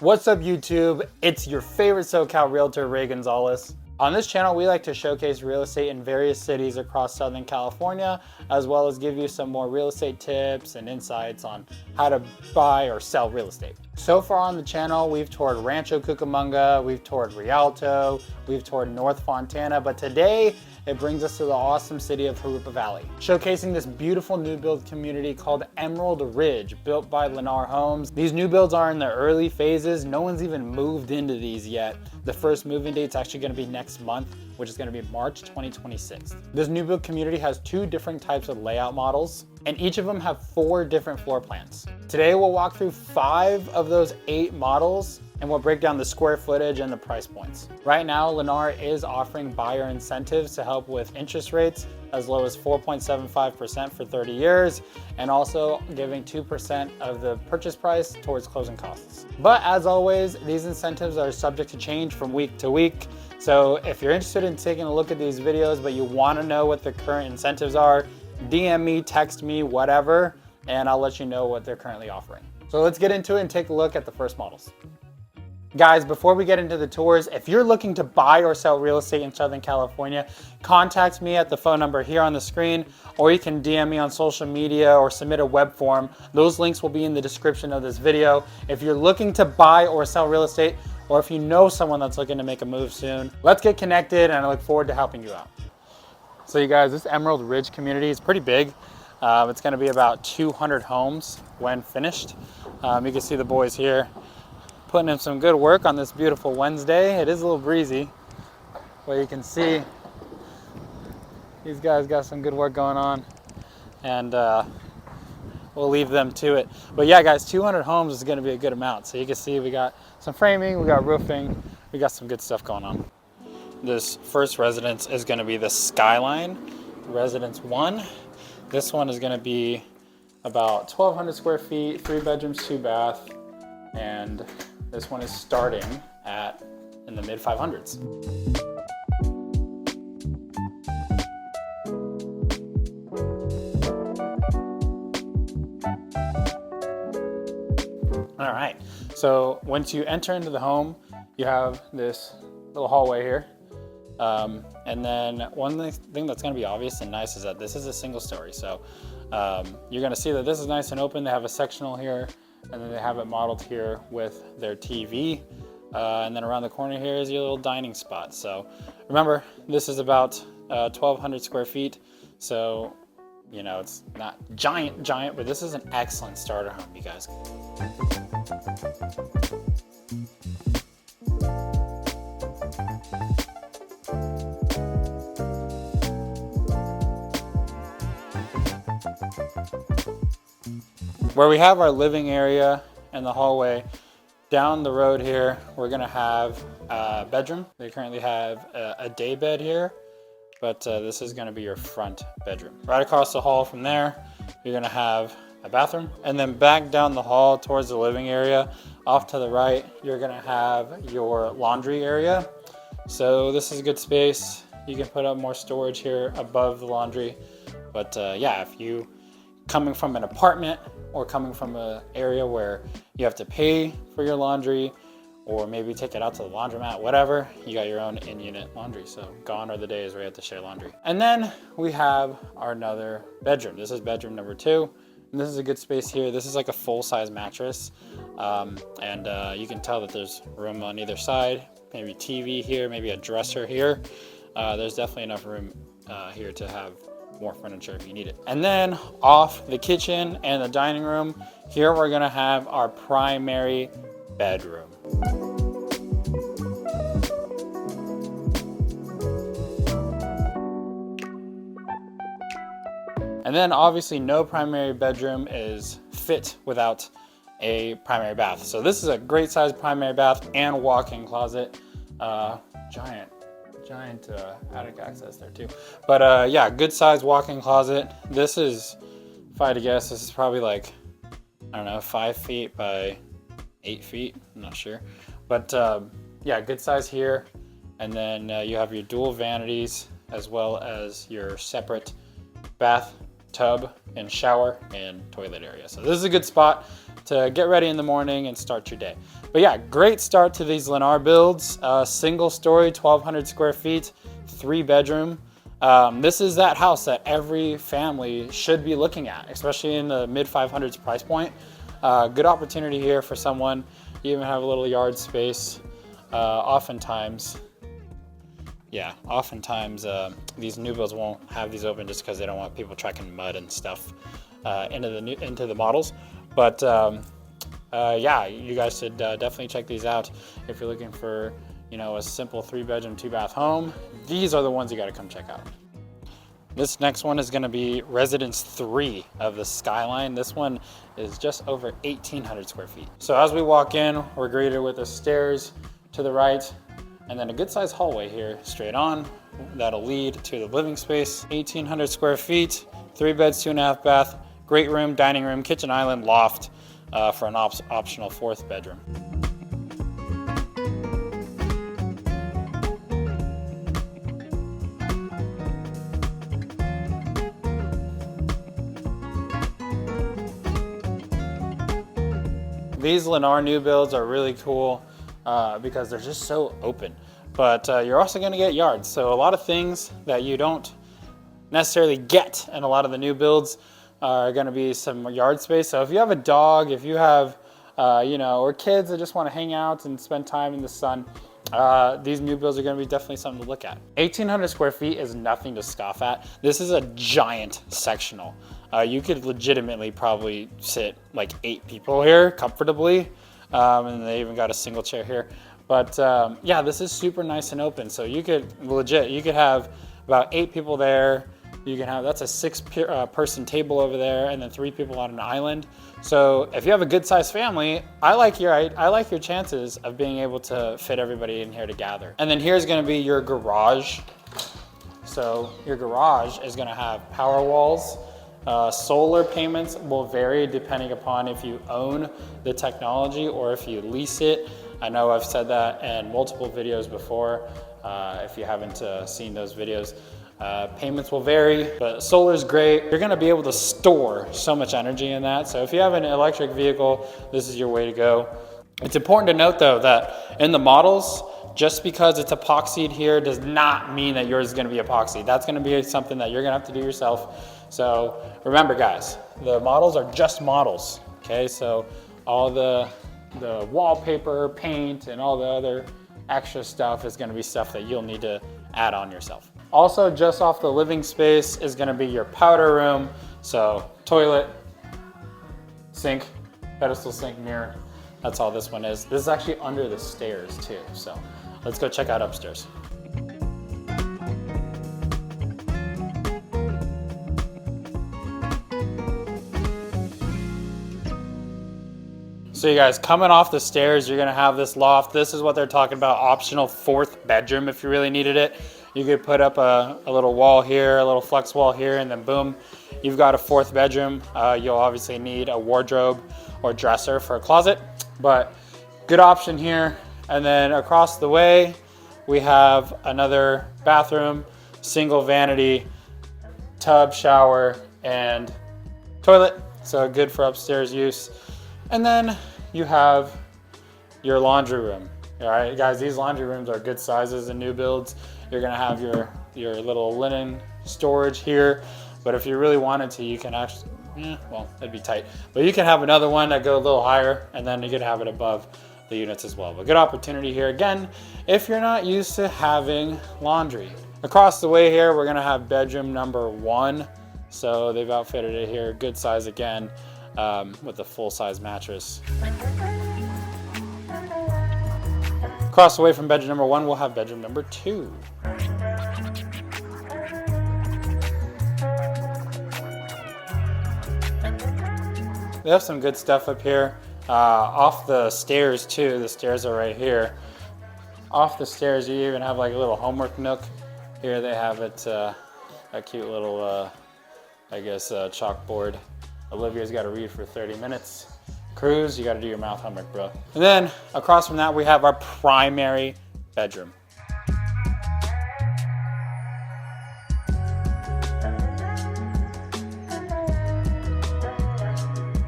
What's up YouTube? It's your favorite SoCal realtor, Ray Gonzalez. On this channel, we like to showcase real estate in various cities across Southern California, as well as give you some more real estate tips and insights on how to buy or sell real estate. So far on the channel, we've toured Rancho Cucamonga, we've toured Rialto, we've toured North Fontana, but today it brings us to the awesome city of Jurupa Valley, showcasing this beautiful new build community called Emerald Ridge, built by Lennar Homes. These new builds are in the early phases. No one's even moved into these yet. The first move-in date's actually gonna be next month, which is gonna be March 2026. This new build community has two different types of layout models, and each of them have 4 different floor plans. Today we'll walk through 5 of those 8 models, and we'll break down the square footage and the price points. Right now, Lennar is offering buyer incentives to help with interest rates as low as 4.75% for 30 years, and also giving 2% of the purchase price towards closing costs. But as always, these incentives are subject to change from week to week. So if you're interested in taking a look at these videos, but you wanna know what the current incentives are, DM me, text me, whatever, and I'll let you know what they're currently offering. So let's get into it and take a look at the first models. Guys, before we get into the tours, if you're looking to buy or sell real estate in Southern California, contact me at the phone number here on the screen, or you can DM me on social media or submit a web form. Those links will be in the description of this video. If you're looking to buy or sell real estate, or if you know someone that's looking to make a move soon, let's get connected, and I look forward to helping you out. So you guys, this Emerald Ridge community is pretty big. It's gonna be about 200 homes when finished. You can see the boys here putting in some good work on this beautiful Wednesday. It is a little breezy, but you can see these guys got some good work going on, and we'll leave them to it. But yeah, guys, 200 homes is gonna be a good amount. So you can see we got some framing, we got roofing, we got some good stuff going on. This first residence is gonna be the Skyline Residence 1. This one is gonna be about 1,200 square feet, 3 bedrooms, 2 bath, and this one is starting in the mid 500s. All right, so once you enter into the home, you have this little hallway here. And then one thing that's gonna be obvious and nice is that this is a single story. So you're gonna see that this is nice and open. They have a sectional here, and then they have it modeled here with their TV. And then around the corner here is your little dining spot. So remember, this is about 1,200 square feet. So, you know, it's not giant, but this is an excellent starter home, you guys. Where we have our living area and the hallway, down the road here, we're gonna have a bedroom. They currently have a day bed here, but this is gonna be your front bedroom. Right across the hall from there, you're gonna have a bathroom. And then back down the hall towards the living area, off to the right, you're gonna have your laundry area. So this is a good space. You can put up more storage here above the laundry. But yeah, if you coming from an apartment or coming from an area where you have to pay for your laundry, or maybe take it out to the laundromat, whatever, you got your own in-unit laundry. So gone are the days where you have to share laundry. And then we have our another bedroom. This is bedroom number 2. And this is a good space here. This is like a full-size mattress. You can tell that there's room on either side, maybe TV here, maybe a dresser here. There's definitely enough room here to have more furniture if you need it. And then off the kitchen and the dining room, here we're gonna have our primary bedroom. And then obviously no primary bedroom is fit without a primary bath. So this is a great size primary bath and walk-in closet. Giant attic access there too. But yeah, good size walk-in closet. This is, if I had to guess, this is probably like, I don't know, 5 feet by 8 feet. I'm not sure. But yeah, good size here. And then you have your dual vanities as well as your separate bath tub and shower and toilet area. So this is a good spot to get ready in the morning and start your day. But yeah, great start to these Lennar builds. Single story, 1,200 square feet, 3-bedroom. This is that house that every family should be looking at, especially in the mid 500s price point. Good opportunity here for someone. You even have a little yard space. Oftentimes these new builds won't have these open just because they don't want people tracking mud and stuff into the models. But yeah, you guys should definitely check these out if you're looking for, you know, a simple 3-bedroom, 2-bath home. These are the ones you got to come check out. This next one is going to be Residence 3 of the Skyline. This one is just over 1,800 square feet. So as we walk in, we're greeted with the stairs to the right, and then a good sized hallway here straight on that'll lead to the living space. 1,800 square feet, 3 beds, 2.5 bath, great room, dining room, kitchen island, loft for an optional 4th bedroom. These Lennar new builds are really cool because they're just so open, but you're also going to get yards. So a lot of things that you don't necessarily get in a lot of the new builds are going to be some yard space. So if you have a dog, if you have, you know, or kids that just want to hang out and spend time in the sun, these new builds are going to be definitely something to look at. 1,800 square feet is nothing to scoff at. This is a giant sectional. You could legitimately probably sit like 8 people here comfortably. And they even got a single chair here. But yeah, this is super nice and open. So you could have about 8 people there. You can have, that's a 6-person table over there, and then 3 people on an island. So if you have a good sized family, I like your chances of being able to fit everybody in here to gather. And then here's gonna be your garage. So your garage is gonna have power walls. Solar payments will vary depending upon if you own the technology or if you lease it. I know I've said that in multiple videos before. If you haven't seen those videos, payments will vary, but solar is great. You're gonna be able to store so much energy in that. So if you have an electric vehicle, this is your way to go. It's important to note though that in the models, just because it's epoxied here does not mean that yours is gonna be epoxy. That's gonna be something that you're gonna have to do yourself. So remember guys, the models are just models, okay? So all the wallpaper, paint, and all the other extra stuff is gonna be stuff that you'll need to add on yourself. Also, just off the living space is gonna be your powder room. So toilet, sink, pedestal sink, mirror. That's all this one is. This is actually under the stairs too. So let's go check out upstairs. So you guys, coming off the stairs, you're gonna have this loft. This is what they're talking about, optional 4th bedroom if you really needed it. You could put up a little wall here, a little flex wall here, and then boom, you've got a 4th bedroom. You'll obviously need a wardrobe or dresser for a closet, but good option here. And then across the way, we have another bathroom, single vanity, tub, shower, and toilet. So good for upstairs use. And then you have your laundry room. All right, guys, these laundry rooms are good sizes in new builds. You're gonna have your little linen storage here, but if you really wanted to, you can actually, well, it'd be tight, but you can have another one that go a little higher, and then you could have it above the units as well. But good opportunity here, again, if you're not used to having laundry. Across the way here, we're gonna have bedroom number 1. So they've outfitted it here, good size again, with a full-size mattress. Across the way from bedroom number 1, we'll have bedroom number 2. They have some good stuff up here. Off the stairs too, the stairs are right here. Off the stairs, you even have like a little homework nook. Here they have it, a cute little, I guess, chalkboard. Olivia's got to read for 30 minutes. Cruz, you got to do your math homework, bro. And then across from that, we have our primary bedroom.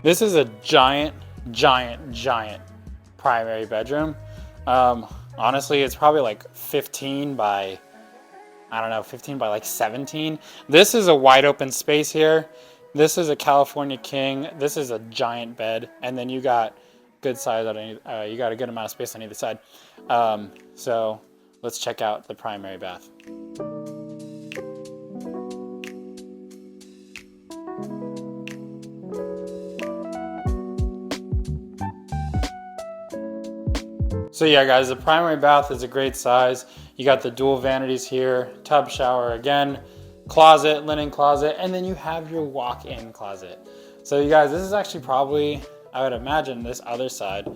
This is a giant primary bedroom. Honestly, it's probably like 15 by, I don't know, 15 by like 17. This is a wide open space here. This is a California king. This is a giant bed. And then you got good size on you got a good amount of space on either side. So let's check out the primary bath. So yeah, guys, the primary bath is a great size. You got the dual vanities here, tub, shower again, closet, linen closet, and then you have your walk-in closet. So you guys, this is actually probably, I would imagine this other side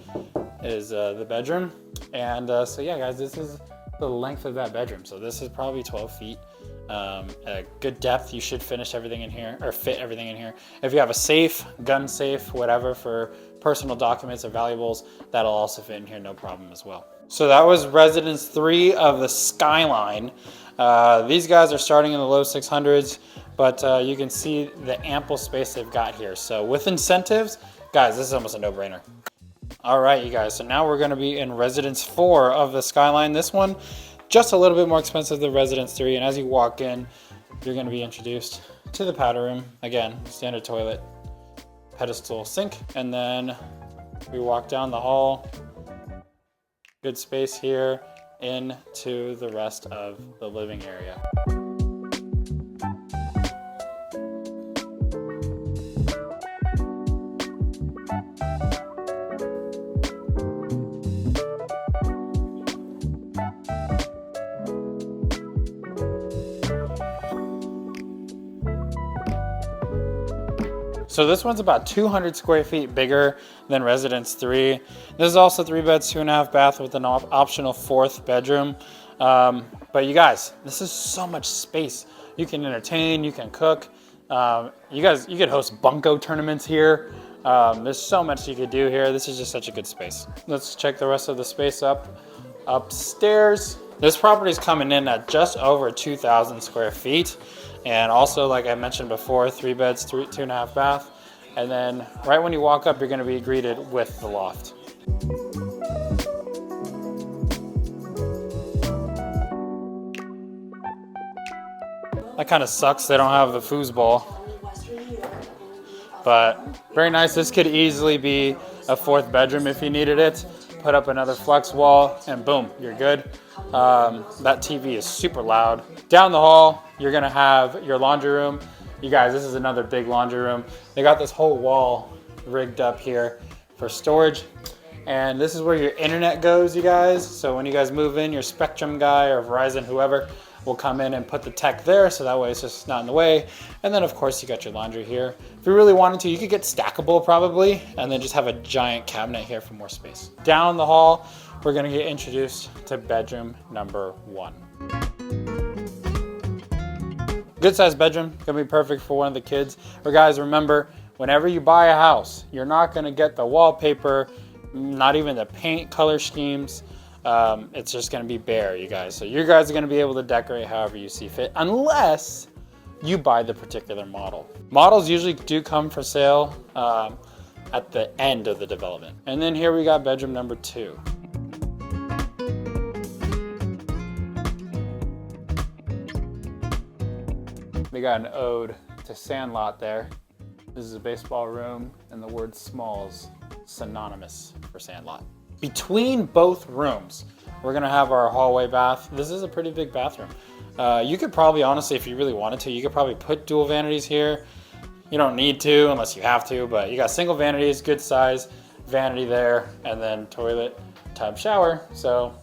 is the bedroom. And so yeah, guys, this is the length of that bedroom. So this is probably 12 feet. A good depth. You should finish everything in here, or fit everything in here. If you have a safe, gun safe, whatever for personal documents or valuables, that'll also fit in here, no problem as well. So that was residence 3 of the Skyline. These guys are starting in the low 600s, but you can see the ample space they've got here. So with incentives, guys, this is almost a no-brainer. All right, you guys, so now we're gonna be in residence 4 of the Skyline. This one, just a little bit more expensive than residence 3, and as you walk in, you're gonna be introduced to the powder room. Again, standard toilet, pedestal sink, and then we walk down the hall. Good space here into the rest of the living area. So this one's about 200 square feet bigger than residence 3. This is also 3 beds, 2.5 bath with an optional 4th bedroom. But you guys, this is so much space. You can entertain, you can cook. You could host bunko tournaments here. There's so much you could do here. This is just such a good space. Let's check the rest of the space upstairs. This property is coming in at just over 2,000 square feet. And also, like I mentioned before, 3 beds, 2.5 bath. And then right when you walk up, you're gonna be greeted with the loft. That kind of sucks, they don't have the foosball. But very nice. This could easily be a 4th bedroom if you needed it. Put up another flex wall and boom, you're good. That TV is super loud. Down the hall, you're gonna have your laundry room. You guys, this is another big laundry room. They got this whole wall rigged up here for storage. And this is where your internet goes, you guys. So when you guys move in, your Spectrum guy or Verizon, whoever, will come in and put the tech there, so that way it's just not in the way. And then of course you got your laundry here. If you really wanted to, you could get stackable probably, and then just have a giant cabinet here for more space. Down the hall, we're gonna get introduced to bedroom number 1. Good sized bedroom, gonna be perfect for one of the kids. But guys, remember, whenever you buy a house, you're not gonna get the wallpaper, not even the paint color schemes. It's just gonna be bare, you guys. So you guys are gonna be able to decorate however you see fit, unless you buy the particular model. Models usually do come for sale at the end of the development. And then here we got bedroom number 2. We got an ode to Sandlot there. This is a baseball room, and the word smalls synonymous for Sandlot. Between both rooms, we're gonna have our hallway bath. This is a pretty big bathroom. You could probably, honestly, if you really wanted to, you could probably put dual vanities here. You don't need to unless you have to, but you got single vanities, good size vanity there, and then toilet, tub, shower. So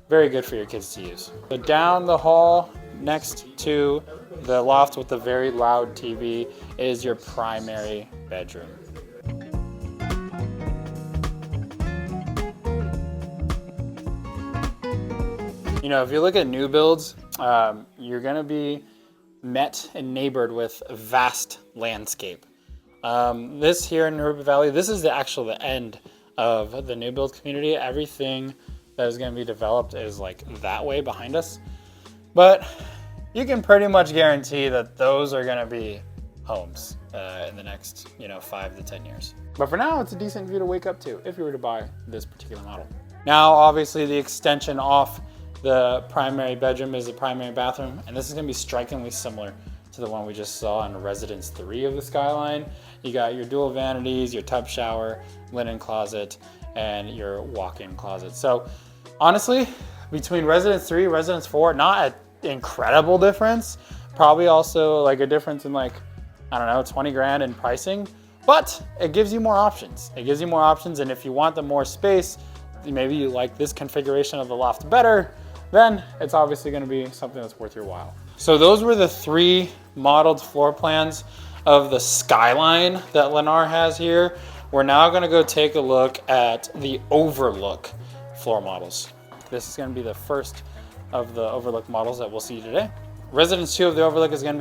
very good for your kids to use. So down the hall, next to the loft with the very loud TV, is your primary bedroom. You know, if you look at new builds, you're gonna be met and neighbored with a vast landscape. This here in Jurupa Valley, this is the end of the new build community. Everything that is gonna be developed is like that way behind us. But you can pretty much guarantee that those are gonna be homes in the next, 5 to 10 years. But for now, it's a decent view to wake up to if you were to buy this particular model. Now, obviously, the extension off the primary bedroom is the primary bathroom, and this is gonna be strikingly similar to the one we just saw in Residence 3 of the Skyline. You got your dual vanities, your tub shower, linen closet, and your walk-in closet. So honestly, between Residence 3 and Residence 4, not an incredible difference. Probably also like a difference in like, I don't know, 20 grand in pricing, but it gives you more options. It gives you more options, and if you want the more space, maybe you like this configuration of the loft better, then it's obviously gonna be something that's worth your while. So those were the 3 modeled floor plans of the Skyline that Lennar has here. We're now gonna go take a look at the Overlook floor models. This is gonna be the first of the Overlook models that we'll see today. Residence 2 of the Overlook is gonna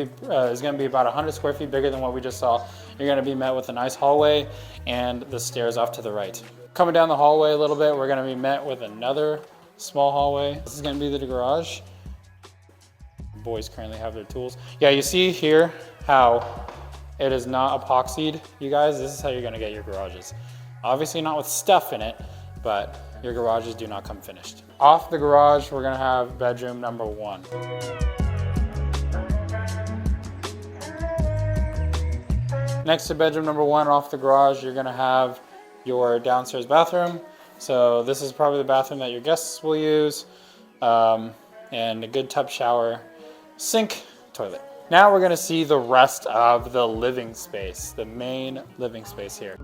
be about 100 square feet bigger than what we just saw. You're gonna be met with a nice hallway and the stairs off to the right. Coming down the hallway a little bit, we're gonna be met with another small hallway. This is gonna be the garage. Boys currently have their tools. Yeah, you see here how it is not epoxied, you guys. This is how you're gonna get your garages. Obviously not with stuff in it, but your garages do not come finished. Off the garage, we're gonna have bedroom number 1. Next to bedroom number 1 off the garage, you're gonna have your downstairs bathroom. So this is probably the bathroom that your guests will use, and a good tub shower, sink, toilet. Now we're gonna see the rest of the living space, the main living space here.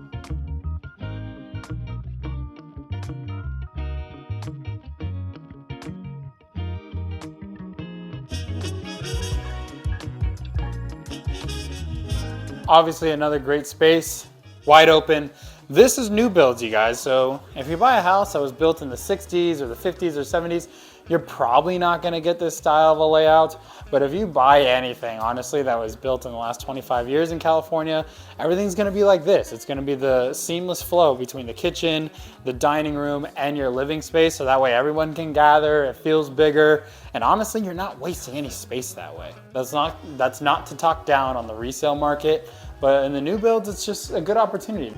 Obviously another great space, wide open. This is new builds, you guys. So if you buy a house that was built in the 60s or the 50s or 70s, you're probably not gonna get this style of a layout. But if you buy anything, honestly, that was built in the last 25 years in California, everything's gonna be like this. It's gonna be the seamless flow between the kitchen, the dining room, and your living space. So that way everyone can gather, it feels bigger. And honestly, you're not wasting any space that way. That's not to talk down on the resale market, but in the new builds, it's just a good opportunity.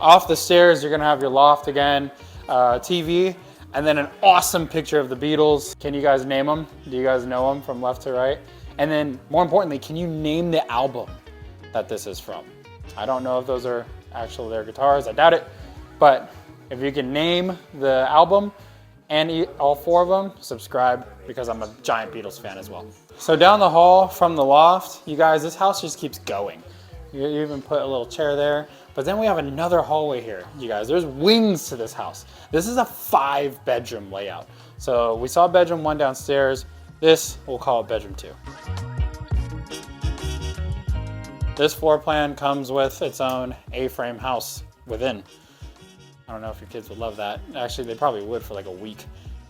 Off the stairs, you're gonna have your loft again, TV, and then an awesome picture of the Beatles. Can you guys name them? Do you guys know them from left to right? And then more importantly, can you name the album that this is from? I don't know if those are actually their guitars, I doubt it, but if you can name the album and all 4 of them, subscribe, because I'm a giant Beatles fan as well. So down the hall from the loft, you guys, this house just keeps going. You even put a little chair there. But then we have another hallway here, you guys. There's wings to this house. This is a 5-bedroom layout. So we saw bedroom 1 downstairs. This, we'll call it bedroom 2. This floor plan comes with its own A-frame house within. I don't know if your kids would love that. Actually, they probably would for like a week.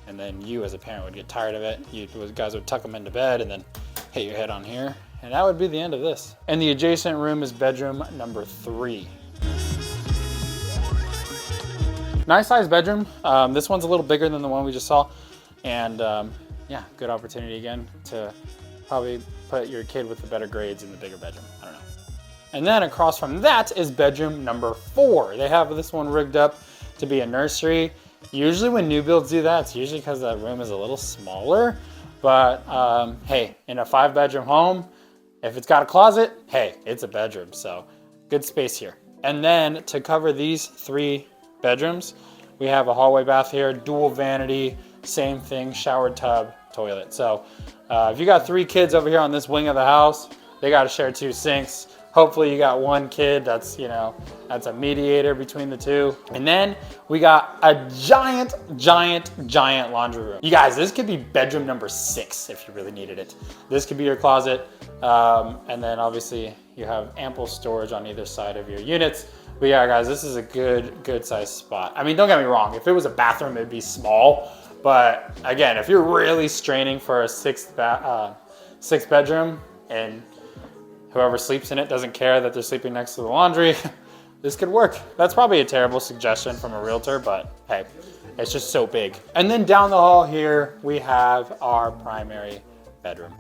And then you as a parent would get tired of it. You guys would tuck them into bed and then hit your head on here. And that would be the end of this. And the adjacent room is bedroom number 3. Nice sized bedroom. This one's a little bigger than the one we just saw. And yeah, good opportunity again to probably put your kid with the better grades in the bigger bedroom. I don't know. And then across from that is bedroom number 4. They have this one rigged up to be a nursery. Usually when new builds do that, it's usually because that room is a little smaller. But hey, in a 5-bedroom home, if it's got a closet, hey, it's a bedroom. So good space here. And then to cover these 3 bedrooms, we have a hallway bath here, dual vanity, same thing, shower tub, toilet. So if you got 3 kids over here on this wing of the house, they got to share 2 sinks. Hopefully you got 1 kid that's, that's a mediator between the 2. And then we got a giant laundry room. You guys, this could be bedroom number 6 if you really needed it. This could be your closet. And then obviously you have ample storage on either side of your units. But yeah, guys, this is a good sized spot. I mean, don't get me wrong. If it was a bathroom, it'd be small. But again, if you're really straining for a 6th bedroom and whoever sleeps in it doesn't care that they're sleeping next to the laundry, this could work. That's probably a terrible suggestion from a realtor, but hey, it's just so big. And then down the hall here, we have our primary bedroom.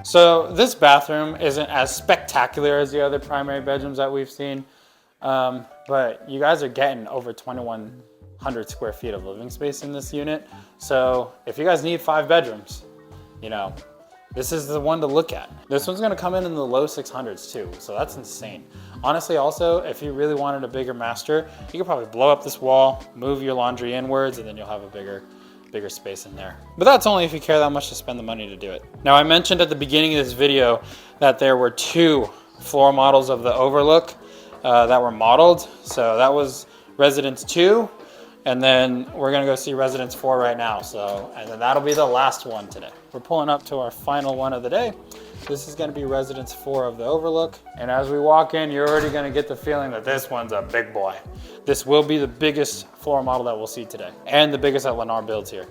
So this bathroom isn't as spectacular as the other primary bedrooms that we've seen, but you guys are getting over 2,100 square feet of living space in this unit. So if you guys need 5 bedrooms, you know, this is the one to look at. This one's gonna come in the low 600s too, so that's insane. Honestly, also, if you really wanted a bigger master, you could probably blow up this wall, move your laundry inwards, and then you'll have a bigger space in there. But that's only if you care that much to spend the money to do it. Now, I mentioned at the beginning of this video that there were 2 floor models of the Overlook that were modeled. So that was Residence 2, and then we're gonna go see Residence 4 right now. And then that'll be the last one today. We're pulling up to our final one of the day. This is gonna be Residence 4 of the Overlook. And as we walk in, you're already gonna get the feeling that this one's a big boy. This will be the biggest floor model that we'll see today, and the biggest that Lennar builds here.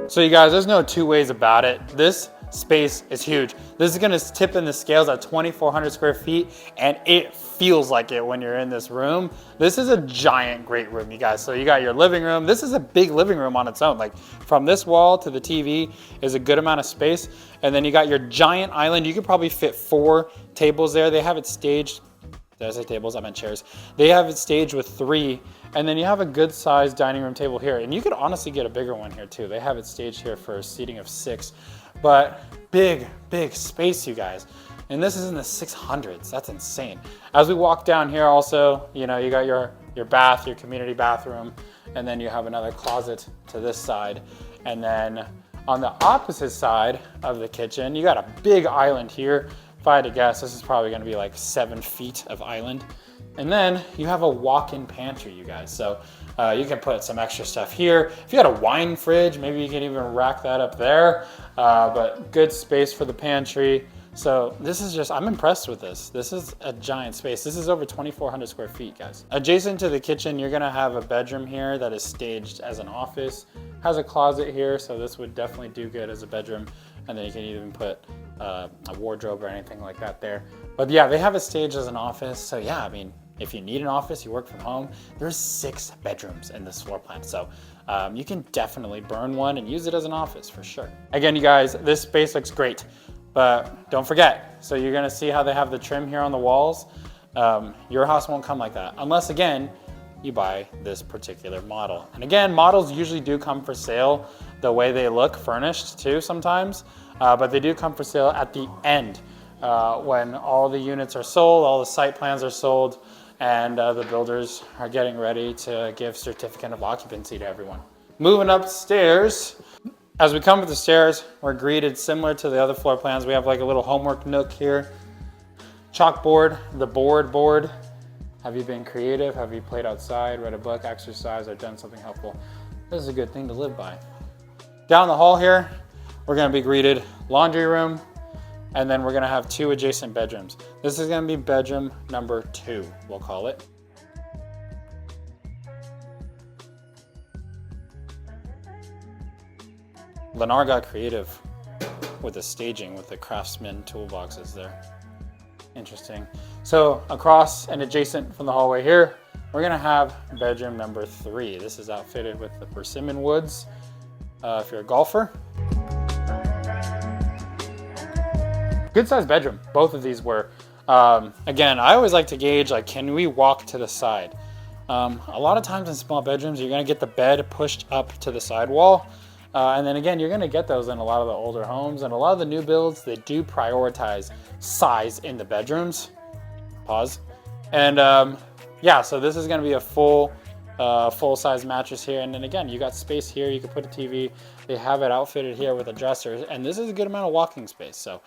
So you guys, there's no 2 ways about it. This space is huge. This is gonna tip in the scales at 2,400 square feet, and it feels like it when you're in this room. This is a giant, great room, you guys. So you got your living room. This is a big living room on its own. Like from this wall to the TV is a good amount of space. And then you got your giant island. You could probably fit 4 tables there. They have it staged. Did I say tables? I meant chairs. They have it staged with 3, and then you have a good sized dining room table here. And you could honestly get a bigger one here too. They have it staged here for a seating of 6, but big space, you guys. And this is in the 600s. That's insane. As we walk down here also, you know, you got your bath, your community bathroom, and then you have another closet to this side. And then on the opposite side of the kitchen, you got a big island here. If I had to guess, this is probably gonna be like 7 feet of island. And then you have a walk-in pantry, you guys. So you can put some extra stuff here. If you had a wine fridge, maybe you can even rack that up there. But good space for the pantry. So this is just, I'm impressed with this. This is a giant space. This is over 2,400 square feet, guys. Adjacent to the kitchen, you're gonna have a bedroom here that is staged as an office. Has a closet here, so this would definitely do good as a bedroom. And then you can even put a wardrobe or anything like that there. But yeah, they have it staged as an office. So yeah, I mean, if you need an office, you work from home, there's 6 bedrooms in this floor plan. So you can definitely burn one and use it as an office for sure. Again, you guys, this space looks great, but don't forget. So you're gonna see how they have the trim here on the walls. Your house won't come like that unless, again, you buy this particular model. And again, models usually do come for sale the way they look furnished too sometimes, but they do come for sale at the end when all the units are sold, all the site plans are sold, and the builders are getting ready to give certificate of occupancy to everyone. Moving upstairs, as we come up the stairs, we're greeted similar to the other floor plans. We have like a little homework nook here. Chalkboard, the board. Have you been creative? Have you played outside, read a book, exercised, or done something helpful? This is a good thing to live by. Down the hall here, we're gonna be greeted laundry room, and then we're gonna have 2 adjacent bedrooms. This is gonna be bedroom number 2, we'll call it. Lennar got creative with the staging, with the craftsman toolboxes there. Interesting. So across and adjacent from the hallway here, we're gonna have bedroom number 3. This is outfitted with the persimmon woods. If you're a golfer. Good sized bedroom, both of these were. Again, I always like to gauge, like, can we walk to the side? A lot of times in small bedrooms, you're gonna get the bed pushed up to the sidewall. And then again, you're gonna get those in a lot of the older homes, and a lot of the new builds, they do prioritize size in the bedrooms. Pause. And yeah, so this is gonna be a full-size mattress here. And then again, you got space here, you can put a TV. They have it outfitted here with a dresser, and this is a good amount of walking space. So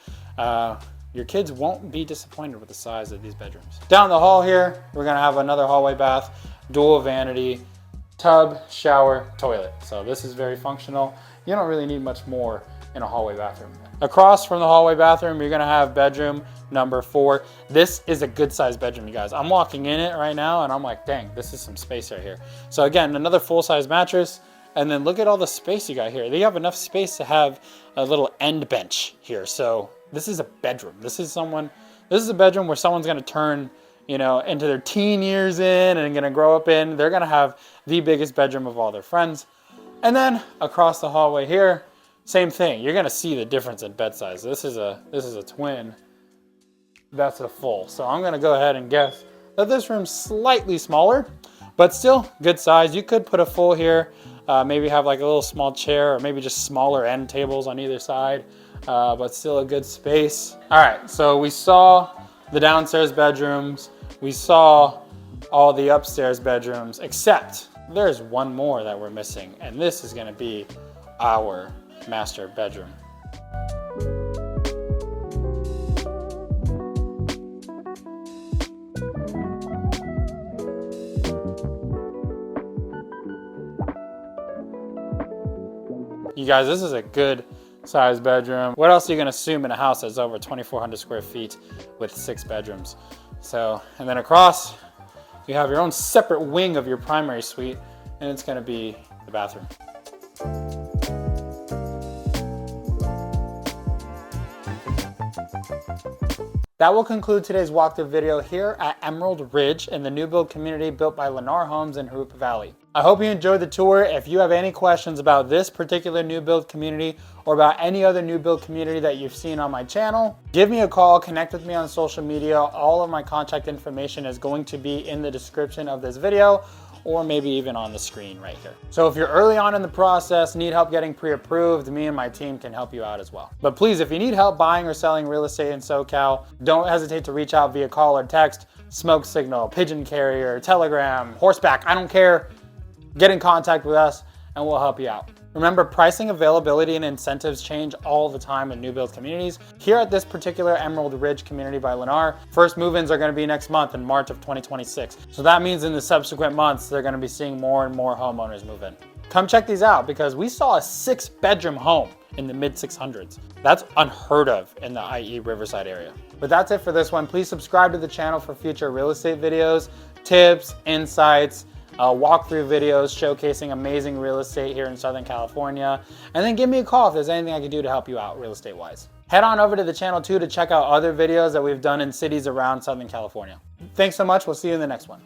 your kids won't be disappointed with the size of these bedrooms. Down the hall here, we're gonna have another hallway bath, dual vanity, tub, shower, toilet. So this is very functional. You don't really need much more in a hallway bathroom. Across from the hallway bathroom, you're gonna have bedroom number 4. This is a good sized bedroom, you guys. I'm walking in it right now and I'm like, dang, this is some space right here. So again, another full-size mattress. And then look at all the space you got here. They have enough space to have a little end bench here. So this is a bedroom. This is a bedroom where someone's gonna turn, you know, into their teen years in and gonna grow up in. They're gonna have the biggest bedroom of all their friends. And then across the hallway here, same thing. You're gonna see the difference in bed size. This is a twin. That's a full. So I'm gonna go ahead and guess that this room's slightly smaller, but still good size. You could put a full here, maybe have like a little small chair or maybe just smaller end tables on either side, but still a good space. All right, so we saw the downstairs bedrooms. We saw all the upstairs bedrooms, except there's one more that we're missing, and this is gonna be our master bedroom. You guys, this is a good size bedroom. What else are you gonna assume in a house that's over 2,400 square feet with 6 bedrooms? So, and then across, you have your own separate wing of your primary suite, and it's gonna be the bathroom. That will conclude today's walkthrough video here at Emerald Ridge in the new build community built by Lennar Homes in Jurupa Valley. I hope you enjoyed the tour. If you have any questions about this particular new build community or about any other new build community that you've seen on my channel, give me a call, connect with me on social media. All of my contact information is going to be in the description of this video, or maybe even on the screen right here. So if you're early on in the process, need help getting pre-approved, me and my team can help you out as well. But please, if you need help buying or selling real estate in SoCal, don't hesitate to reach out via call or text, smoke signal, pigeon carrier, telegram, horseback, I don't care. Get in contact with us and we'll help you out. Remember, pricing, availability, and incentives change all the time in new build communities. Here at this particular Emerald Ridge community by Lennar, first move-ins are going to be next month in March of 2026. So that means in the subsequent months, they're going to be seeing more and more homeowners move in. Come check these out because we saw a 6-bedroom home in the mid 600s. That's unheard of in the IE Riverside area. But that's it for this one. Please subscribe to the channel for future real estate videos, tips, insights, walkthrough videos showcasing amazing real estate here in Southern California. And then give me a call if there's anything I can do to help you out real estate wise. Head on over to the channel too to check out other videos that we've done in cities around Southern California. Thanks so much. We'll see you in the next one.